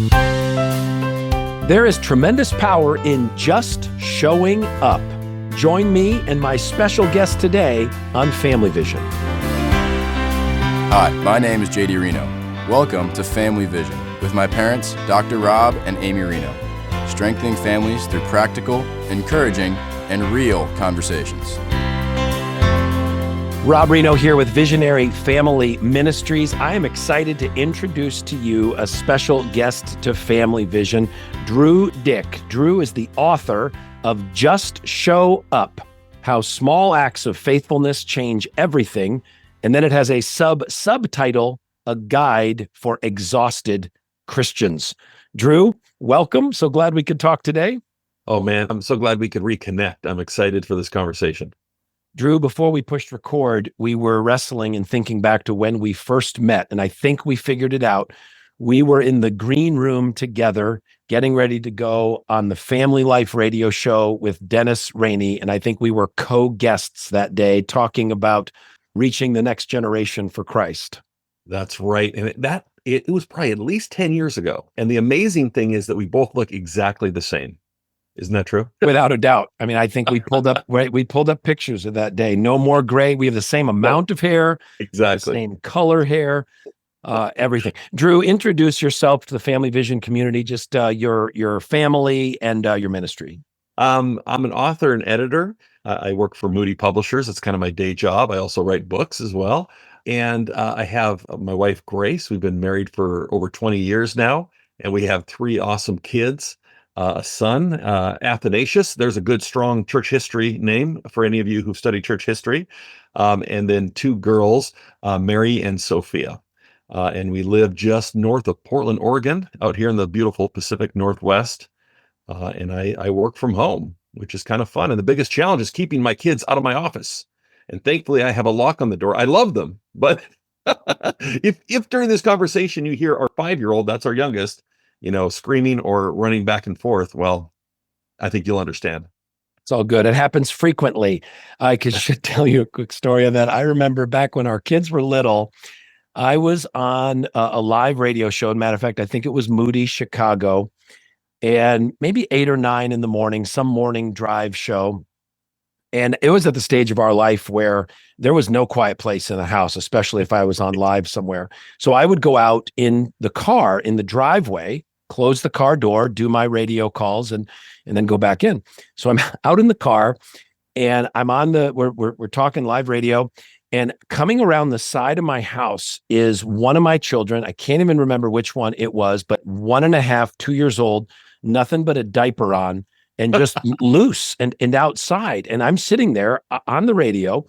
There is tremendous power in just showing up. Join me and my special guest today on Family Vision. Hi, my name is JD Rienow. Welcome to Family Vision with my parents, Dr. Rob and Amy Rienow, strengthening families through practical, encouraging, and real conversations. Rob Rienow here with Visionary Family Ministries. I am excited to introduce to you a special guest to Family Vision, Drew Dyck. Drew is the author of Just Show Up, How Small Acts of Faithfulness Change Everything. And then it has a subtitle, A Guide for Exhausted Christians. Drew, welcome. So glad we could talk today. Oh man, I'm so glad we could reconnect. I'm excited for this conversation. Drew, before we pushed record, we were wrestling and thinking back to when we first met, and I think we figured it out. We were in the green room together, getting ready to go on the Family Life radio show with Dennis Rainey, and I think we were co-guests that day talking about reaching the next generation for Christ. That's right. And it was probably at least 10 years ago. And the amazing thing is that we both look exactly the same. Isn't that true? Without a doubt. I mean, I think we pulled up pictures of that day. No more gray. We have the same amount of hair. Exactly. The same color hair, everything. Drew, introduce yourself to the Family Vision community, just your family and your ministry. I'm an author and editor. I work for Moody Publishers. It's kind of my day job. I also write books as well. And I have my wife, Grace. We've been married for over 20 years now. And we have 3 awesome kids. A son, Athanasius. There's a good, strong church history name for any of you who study church history. And then 2 girls, Mary and Sophia. And we live just north of Portland, Oregon, out here in the beautiful Pacific Northwest. And I work from home, which is kind of fun. And the biggest challenge is keeping my kids out of my office. And thankfully, I have a lock on the door. I love them. But if during this conversation you hear our 5-year-old, that's our youngest, screaming or running back and forth, well, I think you'll understand. It's all good. It happens frequently. I should tell you a quick story of that. I remember back when our kids were little, I was on a live radio show. As a matter of fact, I think it was Moody Chicago, and maybe 8 or 9 in the morning, some morning drive show. And it was at the stage of our life where there was no quiet place in the house, especially if I was on live somewhere. So I would go out in the car, in the driveway, close the car door, do my radio calls, and then go back in. So I'm out in the car, and I'm on we're talking live radio, and coming around the side of my house is one of my children. I can't even remember which one it was, but 1.5, 2 years old, nothing but a diaper on, and just loose and outside. And I'm sitting there on the radio.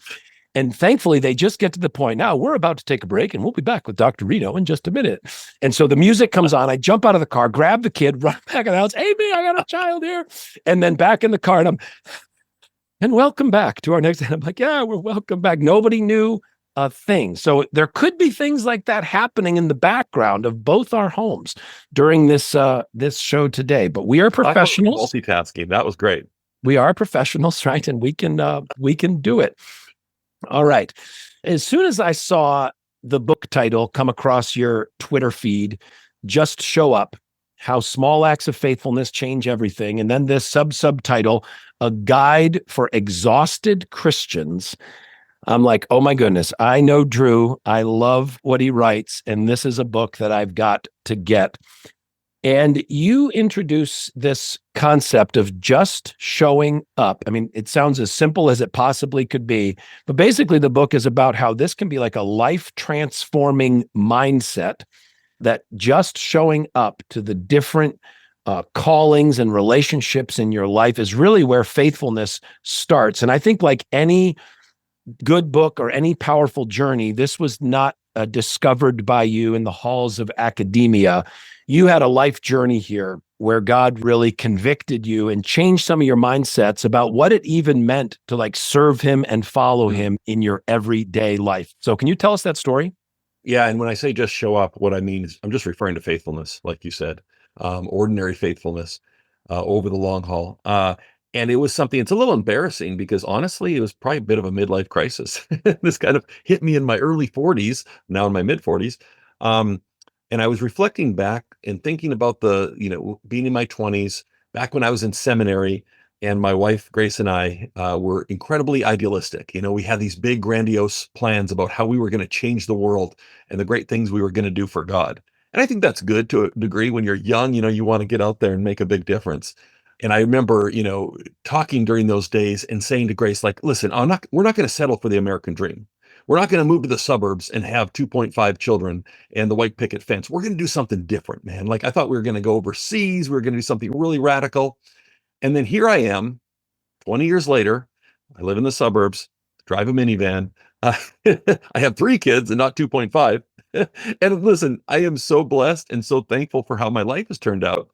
And thankfully, they just get to the point, now we're about to take a break and we'll be back with Dr. Rienow in just a minute. And so the music comes on. I jump out of the car, grab the kid, run back in the house. Amy, I got a child here. And then back in the car, and welcome back to our next. And I'm like, yeah, we're welcome back. Nobody knew a thing. So there could be things like that happening in the background of both our homes during this show today. But we are professionals. Multitasking. That was great. We are professionals, right? And we can do it. All right. As soon as I saw the book title come across your Twitter feed, Just Show Up, How Small Acts of Faithfulness Change Everything, and then this subtitle, A Guide for Exhausted Christians, I'm like, oh my goodness, I know Drew. I love what he writes, and this is a book that I've got to get. And you introduce this concept of just showing up. I mean, it sounds as simple as it possibly could be, but basically the book is about how this can be like a life-transforming mindset, that just showing up to the different callings and relationships in your life is really where faithfulness starts. And I think like any good book or any powerful journey, this was not discovered by you in the halls of academia. You had a life journey here where God really convicted you and changed some of your mindsets about what it even meant to like serve him and follow him in your everyday life. So can you tell us that story? Yeah. And when I say just show up, what I mean is I'm just referring to faithfulness, like you said, ordinary faithfulness over the long haul. And it was something, it's a little embarrassing because honestly, it was probably a bit of a midlife crisis. This kind of hit me in my early 40s, now in my mid 40s. And I was reflecting back and thinking about being in my 20s, back when I was in seminary, and my wife, Grace, and I were incredibly idealistic. We had these big, grandiose plans about how we were going to change the world and the great things we were going to do for God. And I think that's good to a degree. When you're young, you want to get out there and make a big difference. And I remember, talking during those days and saying to Grace, like, listen, we're not going to settle for the American dream. We're not going to move to the suburbs and have 2.5 children and the white picket fence. We're going to do something different, man. Like, I thought we were going to go overseas. We were going to do something really radical. And then here I am, 20 years later. I live in the suburbs, drive a minivan. I have 3 kids and not 2.5. And listen, I am so blessed and so thankful for how my life has turned out.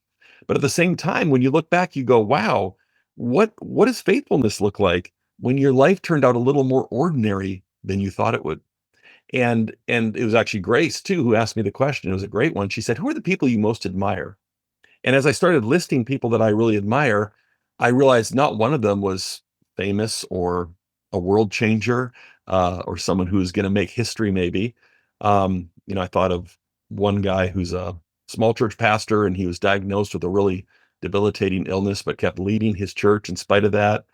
But at the same time, when you look back, you go, wow, what does faithfulness look like when your life turned out a little more ordinary than you thought it would? And it was actually Grace, too, who asked me the question. It was a great one. She said, who are the people you most admire? And as I started listing people that I really admire, I realized not one of them was famous or a world changer or someone who's going to make history, maybe. I thought of one guy who's a small church pastor, and he was diagnosed with a really debilitating illness, but kept leading his church in spite of that.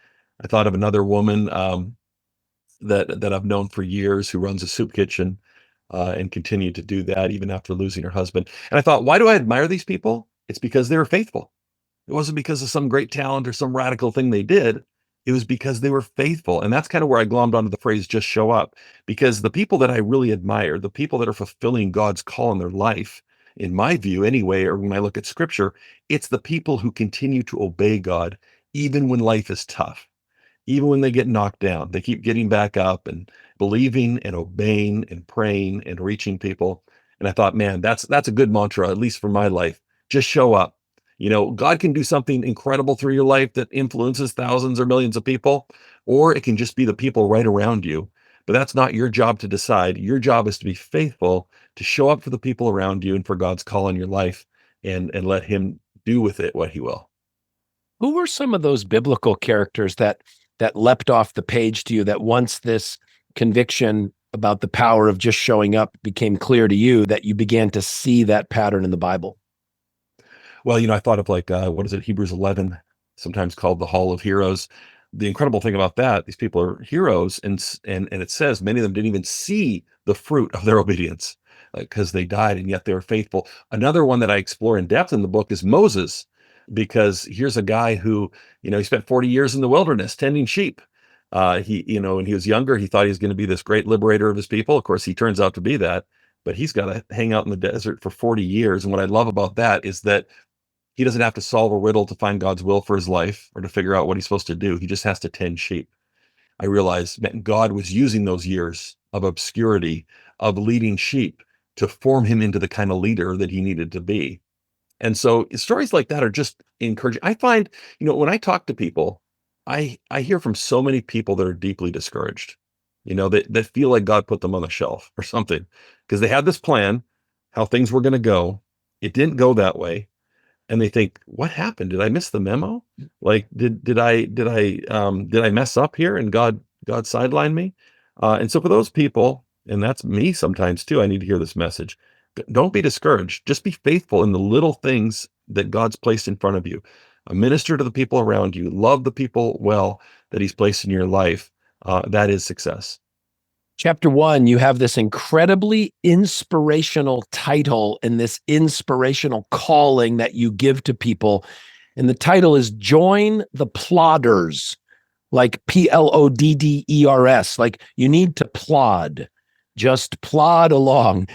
I thought of another woman that I've known for years who runs a soup kitchen and continued to do that even after losing her husband. And I thought, why do I admire these people? It's because they were faithful. It wasn't because of some great talent or some radical thing they did. It was because they were faithful. And that's kind of where I glommed onto the phrase, just show up. Because the people that I really admire, the people that are fulfilling God's call in their life, in my view anyway, or when I look at scripture, it's the people who continue to obey God, even when life is tough. Even when they get knocked down, they keep getting back up and believing and obeying and praying and reaching people. And I thought, man, that's a good mantra, at least for my life. Just show up. God can do something incredible through your life that influences thousands or millions of people, or it can just be the people right around you. But that's not your job to decide. Your job is to be faithful, to show up for the people around you and for God's call in your life, and let him do with it what he will. Who were some of those biblical characters that leapt off the page to you, that once this conviction about the power of just showing up became clear to you, that you began to see that pattern in the Bible? Well, I thought of Hebrews 11, sometimes called the Hall of Heroes. The incredible thing about that, these people are heroes, and it says many of them didn't even see the fruit of their obedience because they died, and yet they were faithful. Another one that I explore in depth in the book is Moses, because here's a guy who, he spent 40 years in the wilderness tending sheep. When he was younger, he thought he was going to be this great liberator of his people. Of course, he turns out to be that, but he's got to hang out in the desert for 40 years. And what I love about that is that he doesn't have to solve a riddle to find God's will for his life or to figure out what he's supposed to do. He just has to tend sheep. I realized that God was using those years of obscurity, of leading sheep, to form him into the kind of leader that he needed to be. And so stories like that are just encouraging. I find, when I talk to people, I hear from so many people that are deeply discouraged, that feel like God put them on the shelf or something, because they had this plan, how things were going to go. It didn't go that way. And they think, what happened? Did I miss the memo? Like, did I mess up here and God sidelined me? And so for those people, and that's me sometimes too, I need to hear this message. Don't be discouraged. Just be faithful in the little things that God's placed in front of you. Minister to the people around you. Love the people well that he's placed in your life. That is success. Chapter 1, you have this incredibly inspirational title and this inspirational calling that you give to people. And the title is Join the Plodders, like Plodders, like you need to plod, just plod along.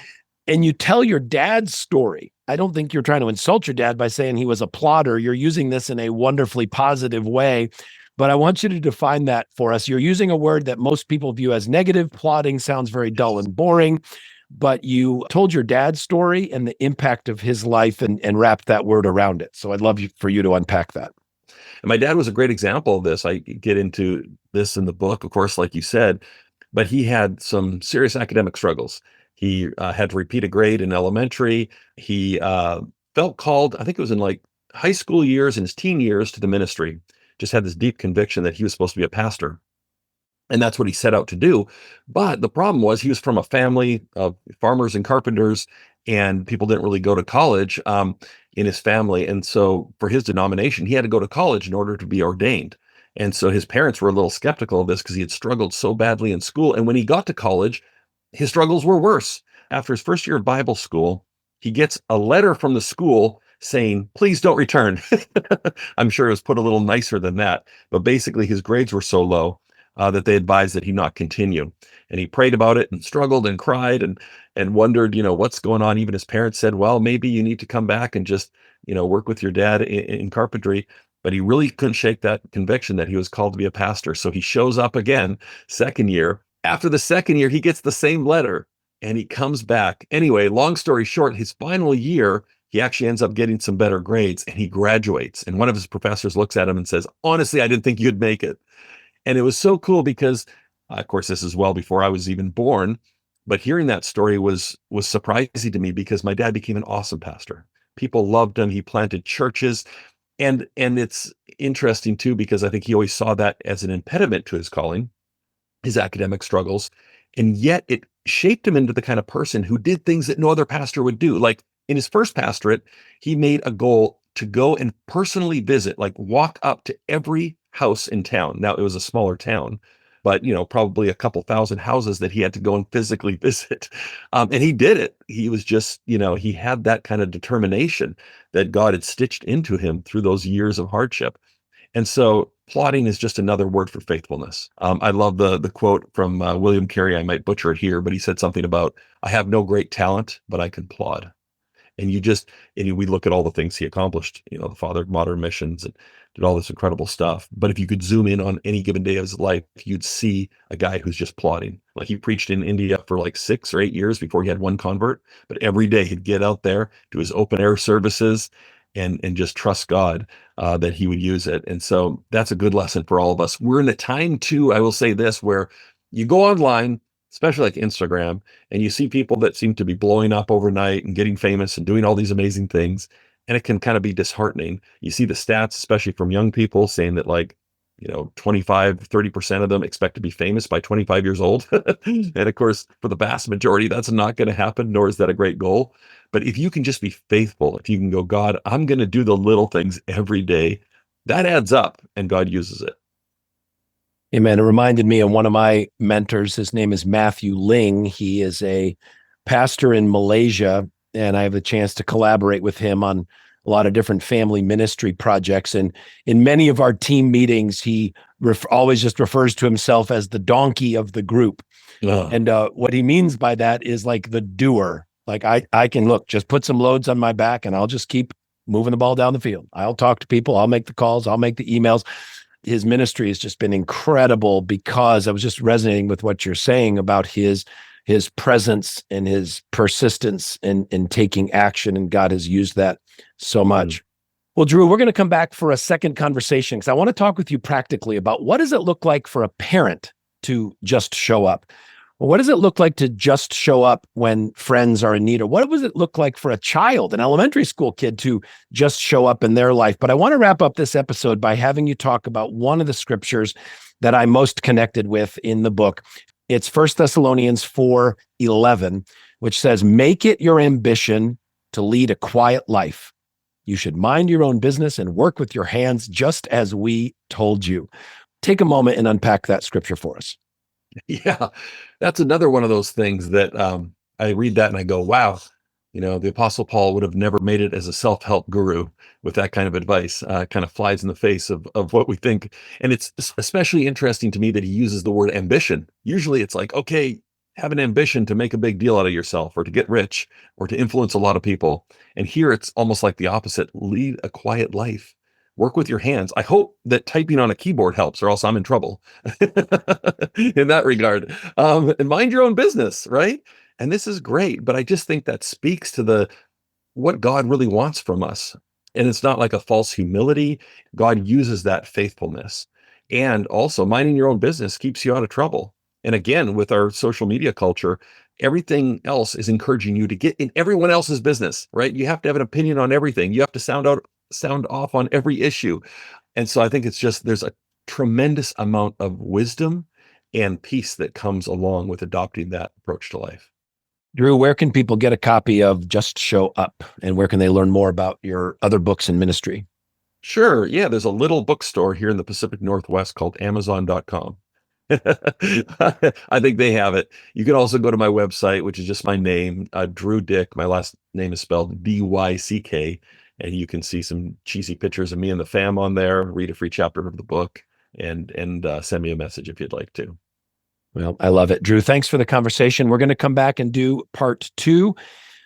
And you tell your dad's story. I don't think you're trying to insult your dad by saying he was a plodder. You're using this in a wonderfully positive way. But I want you to define that for us. You're using a word that most people view as negative. Plodding sounds very dull and boring, but you told your dad's story and the impact of his life and wrapped that word around it. So I'd love for you to unpack that. And my dad was a great example of this. I get into this in the book, of course, like you said, but he had some serious academic struggles. He had to repeat a grade in elementary. He felt called, I think it was in like high school years and his teen years, to the ministry. Just had this deep conviction that he was supposed to be a pastor. And that's what he set out to do. But the problem was he was from a family of farmers and carpenters, and people didn't really go to college in his family. And so for his denomination, he had to go to college in order to be ordained. And so his parents were a little skeptical of this because he had struggled so badly in school. And when he got to college, his struggles were worse. After his first year of Bible school, he gets a letter from the school saying, please don't return. I'm sure it was put a little nicer than that. But basically, his grades were so low that they advised that he not continue. And he prayed about it and struggled and cried and wondered, what's going on. Even his parents said, well, maybe you need to come back and just, work with your dad in carpentry. But he really couldn't shake that conviction that he was called to be a pastor. So he shows up again, second year. After the second year, he gets the same letter and he comes back. Anyway, long story short, his final year, he actually ends up getting some better grades and he graduates. And one of his professors looks at him and says, honestly, I didn't think you'd make it. And it was so cool because, of course, this is well before I was even born. But hearing that story was surprising to me because my dad became an awesome pastor. People loved him. He planted churches. And it's interesting, too, because I think he always saw that as an impediment to his calling, his academic struggles. And yet it shaped him into the kind of person who did things that no other pastor would do. Like in his first pastorate, he made a goal to go and personally visit, like walk up to every house in town. Now, it was a smaller town, but, probably a couple thousand houses that he had to go and physically visit. And he did it. He was just, he had that kind of determination that God had stitched into him through those years of hardship. And so plodding is just another word for faithfulness. I love the quote from William Carey. I might butcher it here, but he said something about, I have no great talent, but I can plod. And we look at all the things he accomplished, the father of modern missions and did all this incredible stuff. But if you could zoom in on any given day of his life, you'd see a guy who's just plodding. Like he preached in India for like 6 or 8 years before he had one convert. But every day he'd get out there, do his open air services and just trust God that he would use it. And so that's a good lesson for all of us. We're in a time too, I will say this, where you go online, especially like Instagram, and you see people that seem to be blowing up overnight and getting famous and doing all these amazing things. And it can kind of be disheartening. You see the stats, especially from young people, saying that 25-30% of them expect to be famous by 25 years old. And of course, for the vast majority, that's not going to happen, nor is that a great goal. But if you can just be faithful, if you can go, God, I'm going to do the little things every day, that adds up and God uses it. Amen. It reminded me of one of my mentors. His name is Matthew Ling. He is a pastor in Malaysia, and I have the chance to collaborate with him on a lot of different family ministry projects. And in many of our team meetings, he always just refers to himself as the donkey of the group. And what he means by that is like the doer. Like I can just put some loads on my back and I'll just keep moving the ball down the field. I'll talk to people. I'll make the calls. I'll make the emails. His ministry has just been incredible because I was just resonating with what you're saying about his presence and his persistence in taking action. And God has used that so much. Well, Drew, we're going to come back for a second conversation because I want to talk with you practically about what does it look like for a parent to just show up? Well, what does it look like to just show up when friends are in need? Or what does it look like for a child, an elementary school kid, to just show up in their life? But I want to wrap up this episode by having you talk about one of the scriptures that I'm most connected with in the book. It's 1 Thessalonians 4:11, which says, make it your ambition to lead a quiet life. You should mind your own business and work with your hands just as we told you. Take a moment and unpack that scripture for us. Yeah, that's another one of those things that I read that and I go, wow, the Apostle Paul would have never made it as a self-help guru with that kind of advice. Kind of flies in the face of what we think. And it's especially interesting to me that he uses the word ambition. Usually it's like, okay, have an ambition to make a big deal out of yourself or to get rich or to influence a lot of people. And here it's almost like the opposite. Lead a quiet life. Work with your hands. I hope that typing on a keyboard helps, or else I'm in trouble in that regard. And mind your own business, right? And this is great, but I just think that speaks to what God really wants from us. And it's not like a false humility. God uses that faithfulness. And also minding your own business keeps you out of trouble. And again, with our social media culture, everything else is encouraging you to get in everyone else's business, right? You have to have an opinion on everything. You have to sound off on every issue. And so I think there's a tremendous amount of wisdom and peace that comes along with adopting that approach to life. Drew, where can people get a copy of Just Show Up, and where can they learn more about your other books and ministry? Sure. Yeah, there's a little bookstore here in the Pacific Northwest called Amazon.com. I think they have it. You can also go to my website, which is just my name, Drew Dyck. My last name is spelled D-Y-C-K, and you can see some cheesy pictures of me and the fam on there, read a free chapter of the book, and send me a message if you'd like to. Well, I love it. Drew, thanks for the conversation. We're going to come back and do part 2.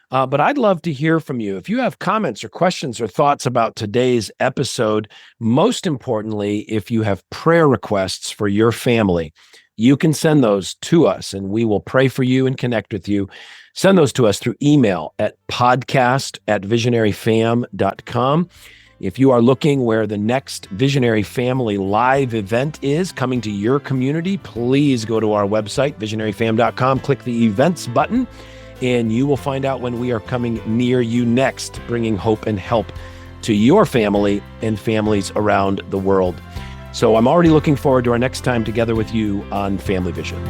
But I'd love to hear from you. If you have comments or questions or thoughts about today's episode, most importantly, if you have prayer requests for your family, you can send those to us and we will pray for you and connect with you. Send those to us through email at podcast@visionaryfam.com. If you are looking where the next Visionary Family live event is coming to your community, please go to our website, visionaryfam.com, click the events button, and you will find out when we are coming near you next, bringing hope and help to your family and families around the world. So I'm already looking forward to our next time together with you on Family Vision.